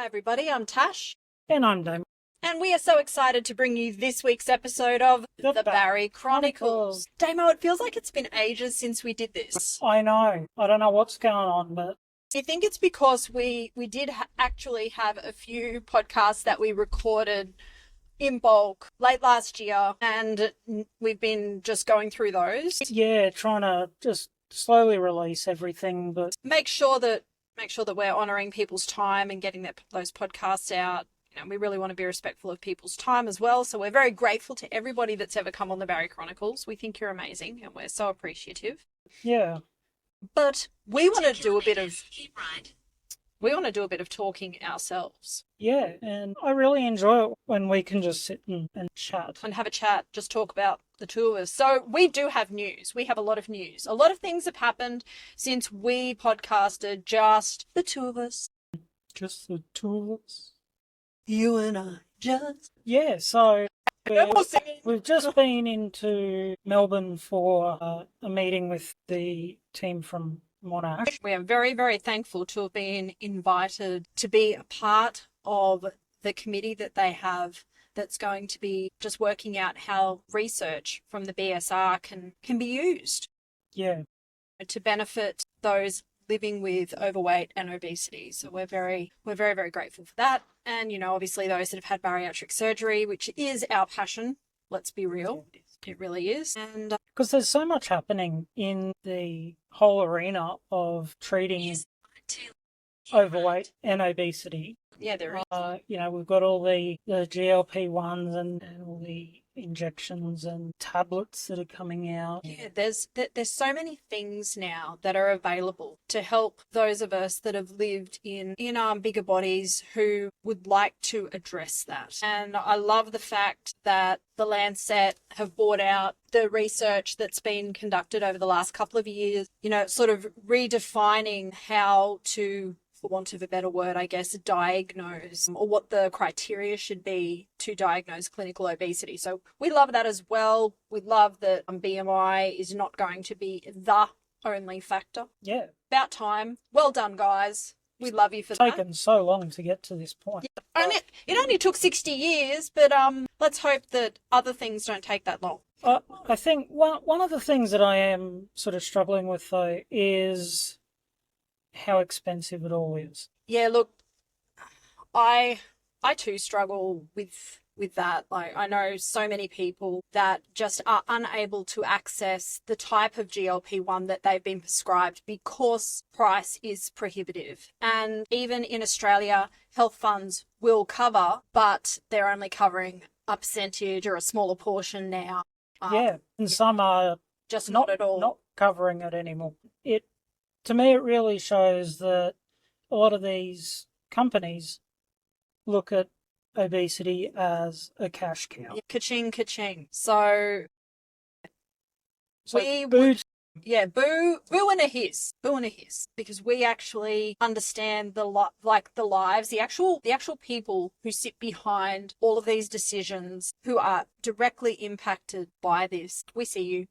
Hi everybody, I'm Tash. And I'm Damo. And we are so excited to bring you this week's episode of The Barry Chronicles. Damo, it feels like it's been ages since we did this. I know. I don't know what's going on, but I think it's because we did actually have a few podcasts that we recorded in bulk late last year, and we've been just going through those. yeah, trying to just slowly release everything, but Make sure that we're honouring people's time and getting those podcasts out. You know, we really want to be respectful of people's time as well. So we're very grateful to everybody that's ever come on the Barry Chronicles. We think you're amazing and we're so appreciative. yeah. But we want to do a bit of talking ourselves. Yeah, and I really enjoy it when we can just sit and chat. And have a chat, just talk about the two of us. So we do have news. We have a lot of news. A lot of things have happened since we podcasted just the two of us. Just the two of us. You and I just... Yeah, so No more singing. we've just been into Melbourne for a meeting with the team from Monash. We are very, very thankful to have been invited to be a part of the committee that they have that's going to be just working out how research from the BSR can be used Yeah, to benefit those living with overweight and obesity. So we're very, very grateful for that. And, you know, obviously those that have had bariatric surgery, which is our passion, let's be real, it really is. And because there's so much happening in the whole arena of treating overweight and obesity. yeah, there is. We've got all the GLP-1s and all the injections and tablets that are coming out. Yeah, there's so many things now that are available to help those of us that have lived in bigger bodies who would like to address that. And I love the fact that the Lancet have brought out the research that's been conducted over the last couple of years, you know, sort of redefining how to, for want of a better word, I guess, diagnose, or what the criteria should be to diagnose clinical obesity. So we love that as well. We love that BMI is not going to be the only factor. Yeah. About time. Well done, guys. We love you for It's that. taken so long to get to this point. Yeah. It only took 60 years, but let's hope that other things don't take that long. I think one of the things that I am sort of struggling with, though, is how expensive it all is. Yeah, look, I too struggle with that. Like, I know so many people that just are unable to access the type of GLP-1 that they've been prescribed because price is prohibitive. And even in Australia, health funds will cover, but they're only covering a percentage or a smaller portion now. Yeah, and some are just not at all. Not covering it anymore. To me, it really shows that a lot of these companies look at obesity as a cash cow. Yeah, ka-ching, ka-ching. So we boo. would, yeah, boo and a hiss, because we actually understand the lives, the actual people who sit behind all of these decisions, who are directly impacted by this. We see you.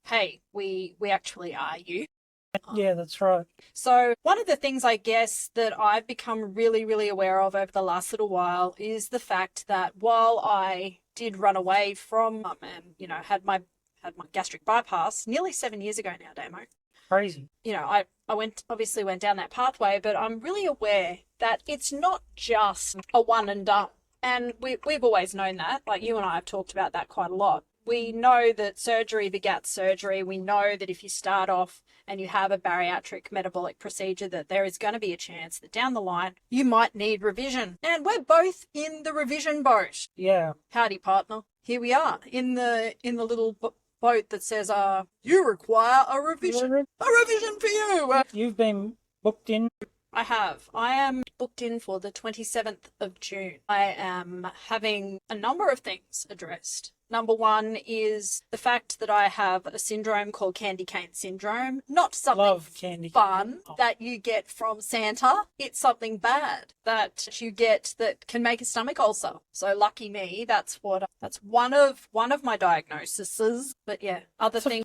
Hey, we actually are you. Yeah, that's right. So one of the things I guess that I've become really, really aware of over the last little while is the fact that while I did run away from and, you know, had my gastric bypass nearly 7 years ago now, Damo. Crazy. You know, I went down that pathway, but I'm really aware that it's not just a one and done. And we've always known that. Like, you and I have talked about that quite a lot. We know that surgery begats surgery. We know that if you start off and you have a bariatric metabolic procedure, that there is going to be a chance that down the line you might need revision. And we're both in the revision boat. Yeah. Howdy, partner. Here we are in the little boat that says, you require a revision. A revision for you. You've been booked in. I have. I am booked in for the 27th of June. I am having a number of things addressed. Number one is the fact that I have a syndrome called candy cane syndrome. Not something fun that you get from Santa. It's something bad that you get that can make a stomach ulcer. So lucky me, that's one of my diagnoses. But yeah, other things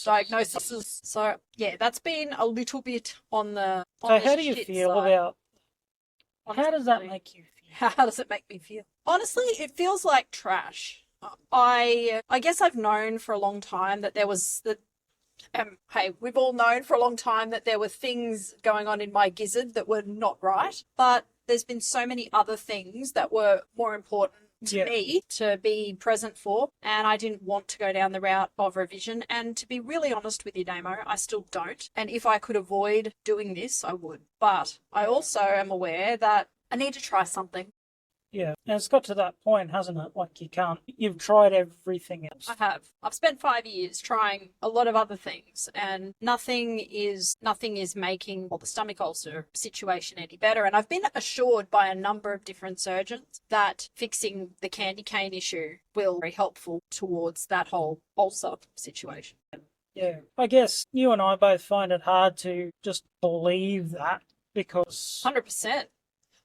diagnoses. So yeah, that's been a little bit on the. So how do you feel about How does that make you feel? How does it make me feel? Honestly, it feels like trash. I guess I've known for a long time that there was the hey, we've all known for a long time that there were things going on in my gizzard that were not right, but there's been so many other things that were more important to me to be present for, and I didn't want to go down the route of revision. And to be really honest with you, Damo, I still don't. And if I could avoid doing this, I would. But I also am aware that I need to try something. Yeah, and it's got to that point, hasn't it? Like you've tried everything else. I have. I've spent 5 years trying a lot of other things, and nothing is making the stomach ulcer situation any better. And I've been assured by a number of different surgeons that fixing the candy cane issue will be very helpful towards that whole ulcer situation. Yeah, I guess you and I both find it hard to just believe that because 100%.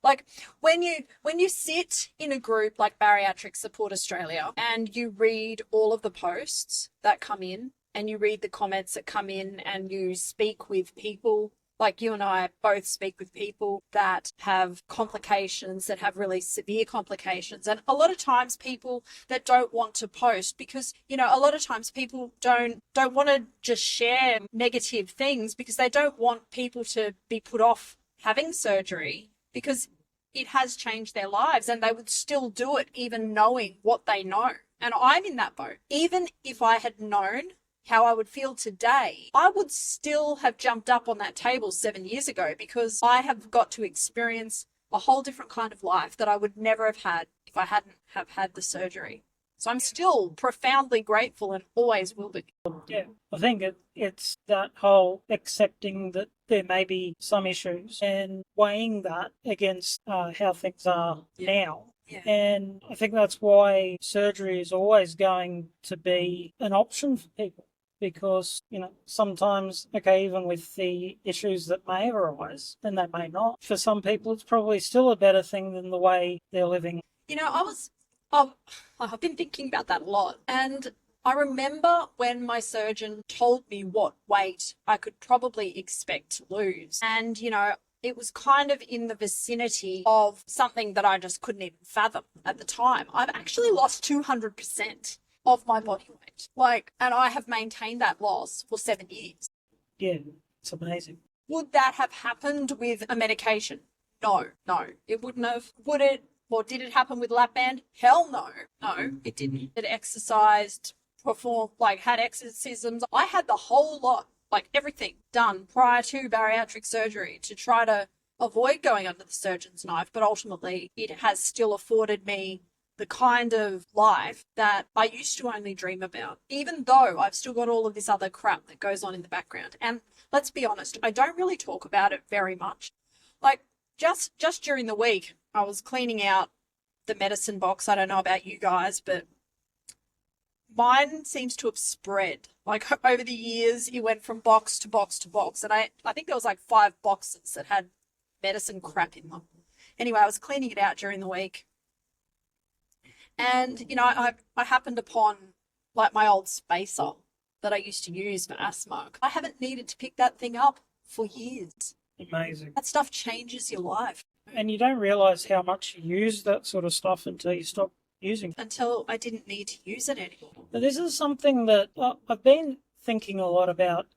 Like when you sit in a group like Bariatric Support Australia and you read all of the posts that come in and you read the comments that come in and you speak with people, like you and I both speak with people that have complications, that have really severe complications. And a lot of times people that don't want to post because, a lot of times people don't want to just share negative things because they don't want people to be put off having surgery, because it has changed their lives and they would still do it even knowing what they know. And I'm in that boat. Even if I had known how I would feel today, I would still have jumped up on that table 7 years ago, because I have got to experience a whole different kind of life that I would never have had if I hadn't have had the surgery. So I'm still profoundly grateful and always will be. Yeah, I think it's that whole accepting that there may be some issues and weighing that against how things are now. Yeah. And I think that's why surgery is always going to be an option for people. Because, sometimes, even with the issues that may arise, and they may not, for some people it's probably still a better thing than the way they're living. I've been thinking about that a lot. And I remember when my surgeon told me what weight I could probably expect to lose. And, it was kind of in the vicinity of something that I just couldn't even fathom at the time. I've actually lost 200% of my body weight. And I have maintained that loss for 7 years. Yeah, it's amazing. Would that have happened with a medication? No, it wouldn't have. Would it? Or did it happen with lap band? Hell no. No, it didn't. It exercised, performed, had exorcisms. I had the whole lot, everything done prior to bariatric surgery to try to avoid going under the surgeon's knife. But ultimately, it has still afforded me the kind of life that I used to only dream about, even though I've still got all of this other crap that goes on in the background. And let's be honest, I don't really talk about it very much. Just during the week, I was cleaning out the medicine box. I don't know about you guys, but mine seems to have spread. Over the years, it went from box to box to box. And I think there was 5 boxes that had medicine crap in them. Anyway, I was cleaning it out during the week. And, I happened upon my old spacer that I used to use for asthma. I haven't needed to pick that thing up for years. Amazing. That stuff changes your life. And you don't realise how much you use that sort of stuff until you stop using it. Until I didn't need to use it anymore. But this is something that I've been thinking a lot about,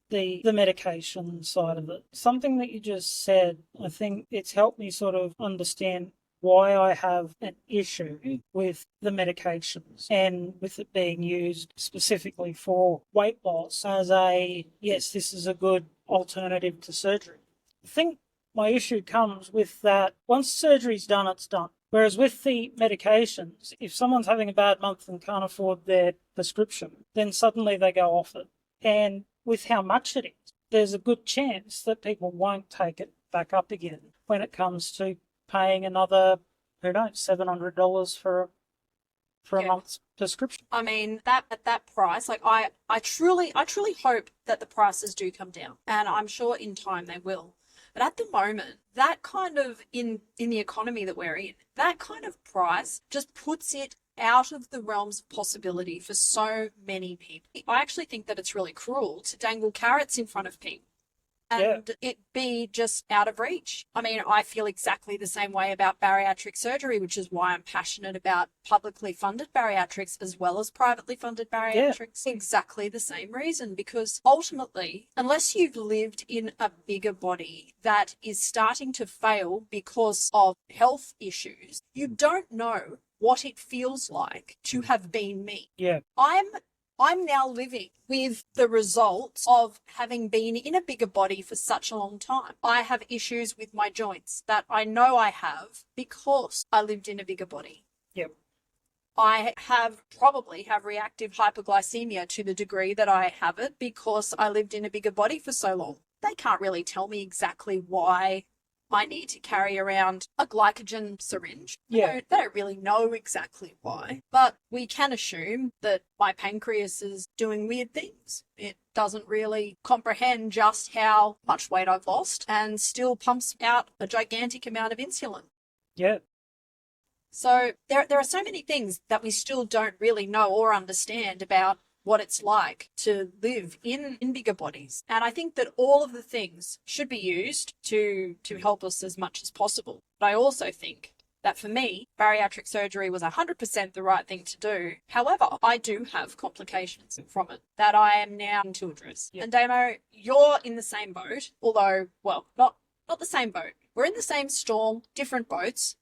the medication side of it. Something that you just said, I think it's helped me sort of understand why I have an issue with the medications and with it being used specifically for weight loss as yes, this is a good alternative to surgery. I think my issue comes with that once surgery's done, it's done. Whereas with the medications, if someone's having a bad month and can't afford their prescription, then suddenly they go off it. And with how much it is, there's a good chance that people won't take it back up again when it comes to paying another, $700 for a month's prescription. I mean, at that price, I truly hope that the prices do come down, and I'm sure in time they will. But at the moment, that kind of, in the economy that we're in, that kind of price just puts it out of the realms of possibility for so many people. I actually think that it's really cruel to dangle carrots in front of people. and it be just out of reach. I mean, I feel exactly the same way about bariatric surgery, which is why I'm passionate about publicly funded bariatrics as well as privately funded bariatrics. Exactly the same reason, because ultimately, unless you've lived in a bigger body that is starting to fail because of health issues, you don't know what it feels like to have been me. Yeah. I'm now living with the results of having been in a bigger body for such a long time. I have issues with my joints that I know I have because I lived in a bigger body. Yep. I probably have reactive hypoglycemia to the degree that I have it because I lived in a bigger body for so long. They can't really tell me exactly why I need to carry around a glycogen syringe. They don't really know exactly why, but we can assume that my pancreas is doing weird things. It doesn't really comprehend just how much weight I've lost and still pumps out a gigantic amount of insulin. Yeah. So there are so many things that we still don't really know or understand about what it's like to live in bigger bodies. And I think that all of the things should be used to help us as much as possible. But I also think that for me, bariatric surgery was 100% the right thing to do. However, I do have complications from it that I am now to address. Yep. And Damo, you're in the same boat, although, well, not the same boat. We're in the same storm, different boats.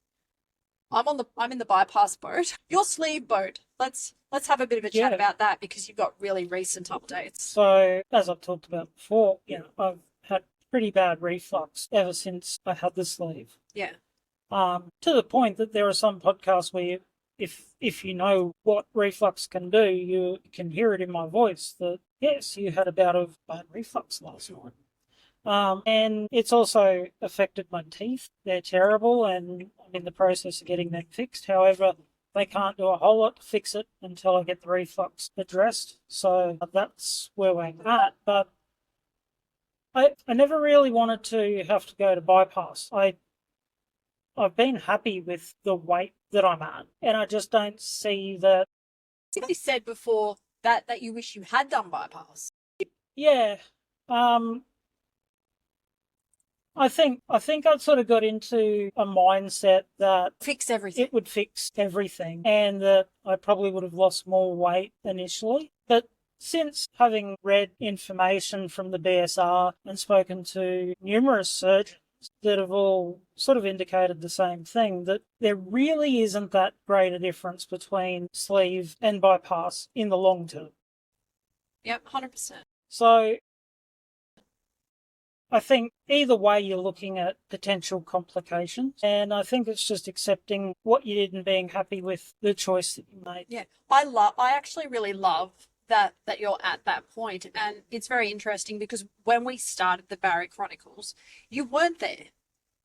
I'm in the bypass boat. Your sleeve boat. Let's have a bit of a chat about that, because you've got really recent updates. So, as I've talked about before, I've had pretty bad reflux ever since I had the sleeve. Yeah. To the point that there are some podcasts where if you know what reflux can do, you can hear it in my voice that, yes, you had a bout of bad reflux last night. And it's also affected my teeth. They're terrible, and I'm in the process of getting them fixed. However, they can't do a whole lot to fix it until I get the reflux addressed. So that's where we're at. But I never really wanted to have to go to bypass. I've been happy with the weight that I'm at, and I just don't see that. You said before that you wish you had done bypass. Yeah. I think I'd sort of got into a mindset that fix everything. It would fix everything, and that I probably would have lost more weight initially. But since having read information from the BSR and spoken to numerous surgeons that have all sort of indicated the same thing, that there really isn't that great a difference between sleeve and bypass in the long term. Yep, 100%. So I think either way you're looking at potential complications, and I think it's just accepting what you did and being happy with the choice that you made. Yeah, I actually really love that you're at that point, and it's very interesting because when we started the Barry Chronicles, you weren't there.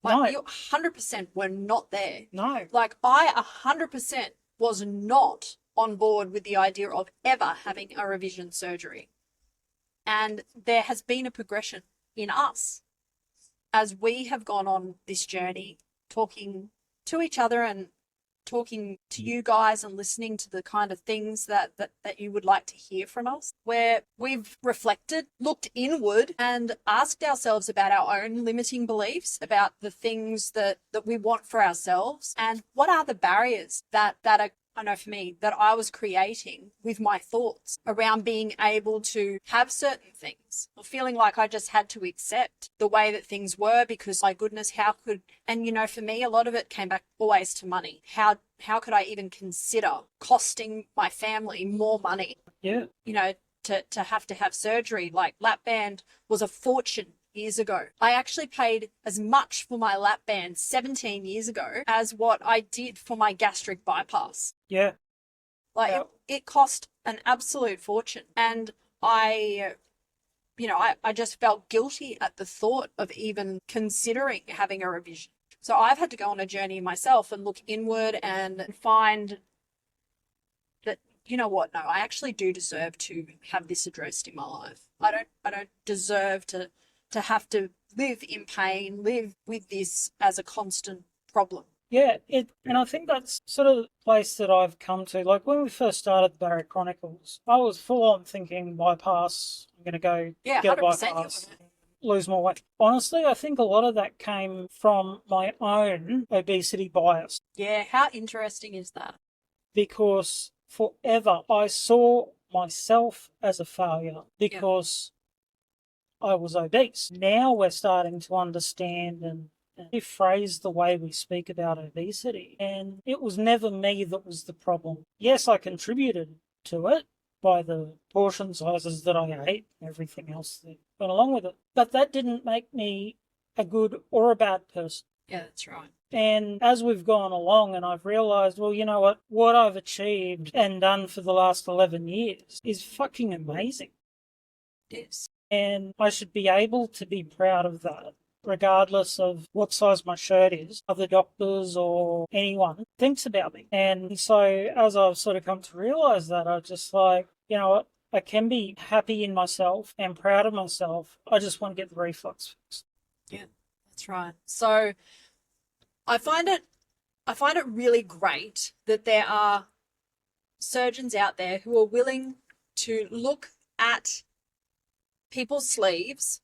No. You 100% were not there. No. I 100% was not on board with the idea of ever having a revision surgery. And there has been a progression in us as we have gone on this journey, talking to each other and talking to you guys and listening to the kind of things that you would like to hear from us, where we've reflected, looked inward and asked ourselves about our own limiting beliefs, about the things that we want for ourselves, and what are the barriers that are, I know for me, that I was creating with my thoughts around being able to have certain things, or feeling like I just had to accept the way that things were because, my goodness, and for me, a lot of it came back always to money. How could I even consider costing my family more money? Yeah. To have surgery. Like, lap band was a fortune years ago. I actually paid as much for my lap band 17 years ago as what I did for my gastric bypass. Yeah. It cost an absolute fortune. And I just felt guilty at the thought of even considering having a revision. So I've had to go on a journey myself and look inward and find that, you know what, no, I actually do deserve to have this addressed in my life. I don't deserve to have to live in pain, live with this as a constant problem. Yeah, and I think that's sort of the place that I've come to. Like, when we first started the Barry Chronicles, I was full on thinking bypass. I'm going to go get a bypass. lose more weight. Honestly, I think a lot of that came from my own obesity bias, Yeah, how interesting is that? because forever I saw myself as a failure Yeah. because I was obese. Now we're starting to understand and rephrase the way we speak about obesity. And it was never me that was the problem. Yes, I contributed to it by the portion sizes that I ate, everything else that went along with it. But that didn't make me a good or a bad person. Yeah, that's right. And as we've gone along and I've realised, well, you know what I've achieved and done for the last 11 years is fucking amazing. It is. And I should be able to be proud of that, regardless of what size my shirt is. Other doctors or anyone thinks about me. And so as I've sort of come to realise that, I just like, you know what, I can be happy in myself and proud of myself. I just want to get the reflux fixed. Yeah, that's right. So I find it really great that there are surgeons out there who are willing to look at people's sleeves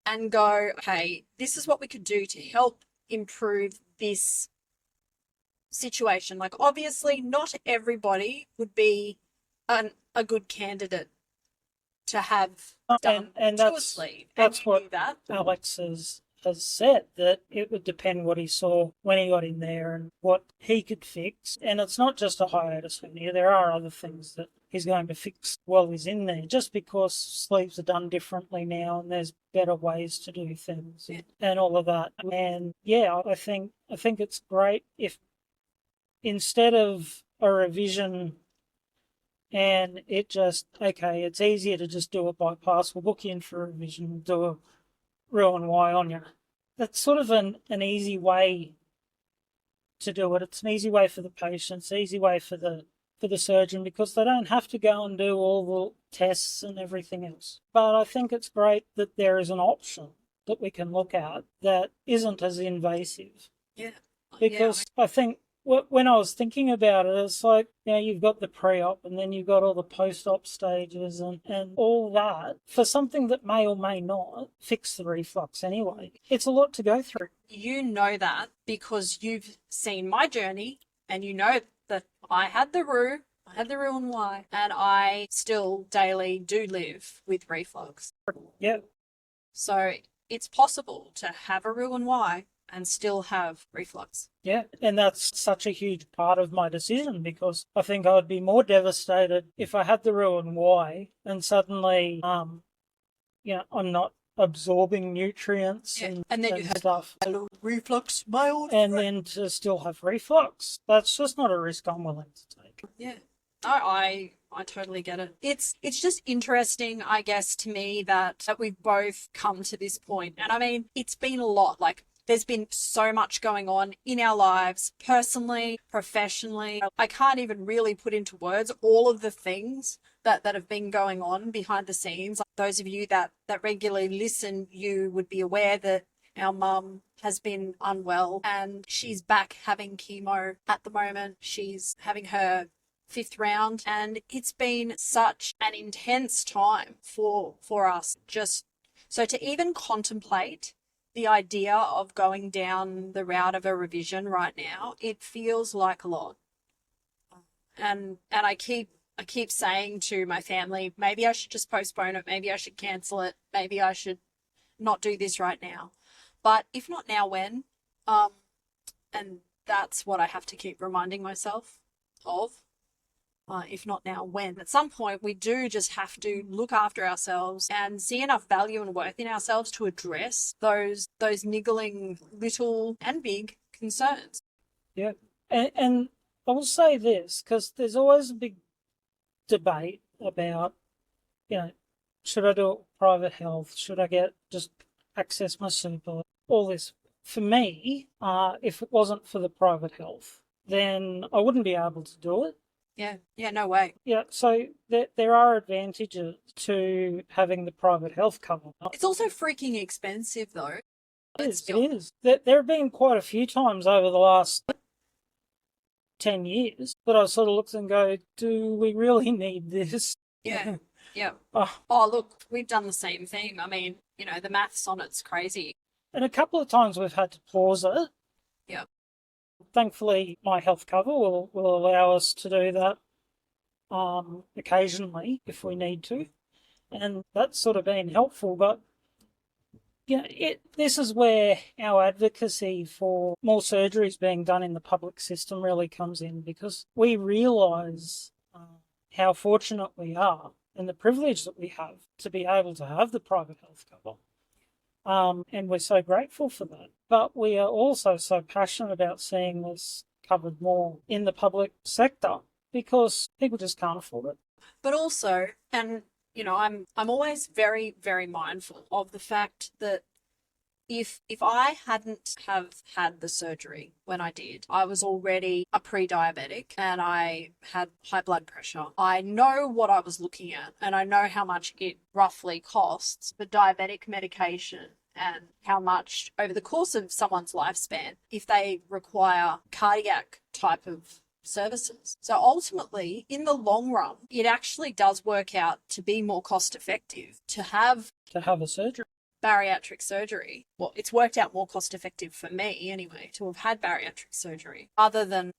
and go, hey, this is what we could do to help improve this situation. Like, obviously, not everybody would be a good candidate to have done And to a sleeve. that's and you what knew that. Alex has said, that it would depend what he saw when he got in there and what he could fix. And it's not just a hiatus hernia. There are other things that he's going to fix while he's in there, just because sleeves are done differently now and there's better ways to do things and all of that. And yeah, I think it's great if instead of a revision and it just, okay, it's easier to just do a bypass, we'll book you in for a revision, we'll do a Roux-en-Y on you. That's sort of an easy way to do it. It's an easy way for the patient, it's an easy way for the surgeon, because they don't have to go and do all the tests and everything else. But I think it's great that there is an option that we can look at that isn't as invasive. Yeah. Because I think when I was thinking about it, it's like, you know, you've got the pre-op and then you've got all the post-op stages and all that for something that may or may not fix the reflux anyway. It's a lot to go through. You know that because you've seen my journey and you know that I had the Roux-en-Y, and I still daily do live with reflux. Yeah. So it's possible to have a Roux-en-Y and still have reflux. Yeah, and that's such a huge part of my decision, because I think I would be more devastated if I had the Roux-en-Y and suddenly, you know, I'm not absorbing nutrients and then you have stuff. Reflux, my old and then to still have reflux. That's just not a risk I'm willing to take. Yeah. I totally get it. It's just interesting, I guess, to me that we've both come to this point. And I mean, it's been a lot. Like, there's been so much going on in our lives, personally, professionally. I can't even really put into words all of the things that have been going on behind the scenes. Those of you that regularly listen, you would be aware that our mum has been unwell and she's back having chemo at the moment. She's having her 5th round, and it's been such an intense time for us. Just so to even contemplate the idea of going down the route of a revision right now, it feels like a lot. And I keep saying to my family, maybe I should just postpone it, maybe I should cancel it, maybe I should not do this right now. But if not now, when? And that's what I have to keep reminding myself of. If not now, when? At some point, we do just have to look after ourselves and see enough value and worth in ourselves to address those niggling little and big concerns. Yeah. And I will say this, because there's always a big debate about, you know, should I do it private health? Should I just access my super? All this. For me, if it wasn't for the private health, then I wouldn't be able to do it. Yeah, no way. Yeah, so there are advantages to having the private health cover. It's also freaking expensive, though. It is. There have been quite a few times over the last 10 years that I sort of look and go, do we really need this? Yeah. Oh, Look, we've done the same thing. I mean, the maths on it's crazy. And a couple of times we've had to pause it. Yeah. Thankfully, my health cover will allow us to do that occasionally if we need to. And that's sort of been helpful. But this is where our advocacy for more surgeries being done in the public system really comes in, because we realise how fortunate we are and the privilege that we have to be able to have the private health cover. And we're so grateful for that. But we are also so passionate about seeing this covered more in the public sector because people just can't afford it. But also, and I'm always very, very mindful of the fact that if I hadn't have had the surgery when I did, I was already a pre-diabetic and I had high blood pressure. I know what I was looking at and I know how much it roughly costs for diabetic medication and how much over the course of someone's lifespan if they require cardiac type of services. So ultimately, in the long run, it actually does work out to be more cost effective to have a surgery. Bariatric surgery. Well, it's worked out more cost effective for me anyway to have had bariatric surgery other than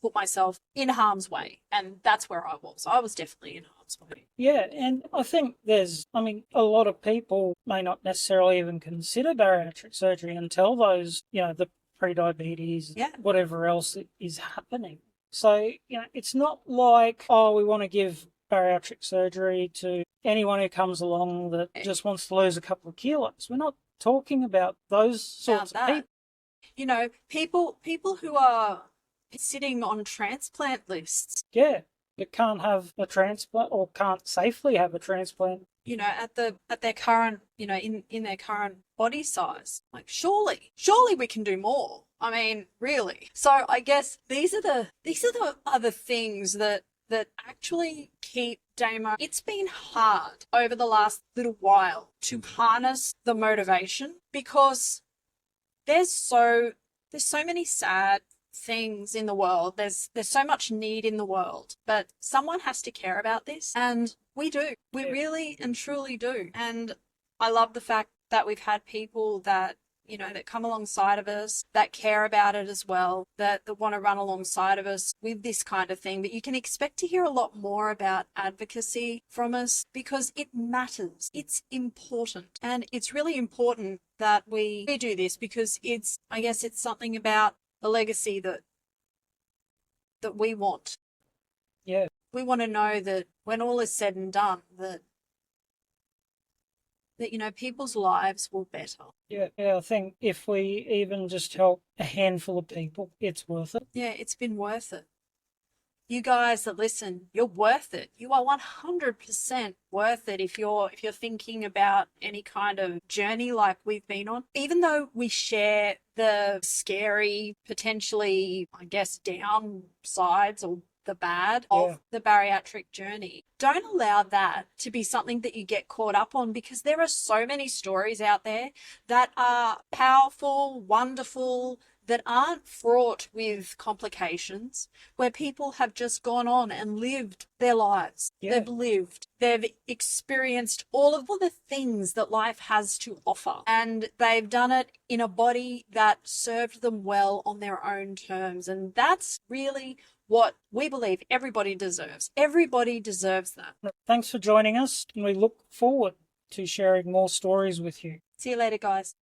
put myself in harm's way. And that's where I was. I was definitely in harm's way. Yeah, and I think a lot of people may not necessarily even consider bariatric surgery until those, the pre-diabetes, whatever else is happening. So, it's not like, we want to give bariatric surgery to anyone who comes along that just wants to lose a couple of kilos. We're not talking about those sorts of people. People who are sitting on transplant lists. Yeah, that can't have a transplant or can't safely have a transplant. At their current, in their current body size. Like, surely we can do more. I mean, really. So I guess these are the other things that actually keep Damo. It's been hard over the last little while to harness the motivation because there's so many sad things in the world. There's so much need in the world, but someone has to care about this, and we do. We really and truly do. And I love the fact that we've had people that that come alongside of us, that care about it as well, that want to run alongside of us with this kind of thing. But you can expect to hear a lot more about advocacy from us because it matters. It's important. And it's really important that we do this because I guess it's something about a legacy that we want. Yeah. We want to know that when all is said and done, that people's lives will better. Yeah, I think if we even just help a handful of people, it's worth it. Yeah, it's been worth it. You guys that listen, you're worth it. You are 100% worth it if you're thinking about any kind of journey like we've been on. Even though we share the scary, potentially, I guess, downsides or the bad of the bariatric journey. Don't allow that to be something that you get caught up on because there are so many stories out there that are powerful, wonderful, that aren't fraught with complications, where people have just gone on and lived their lives. Yeah. They've experienced all of the things that life has to offer, and they've done it in a body that served them well on their own terms. And that's really what we believe everybody deserves. Everybody deserves that. Thanks for joining us, and we look forward to sharing more stories with you. See you later, guys.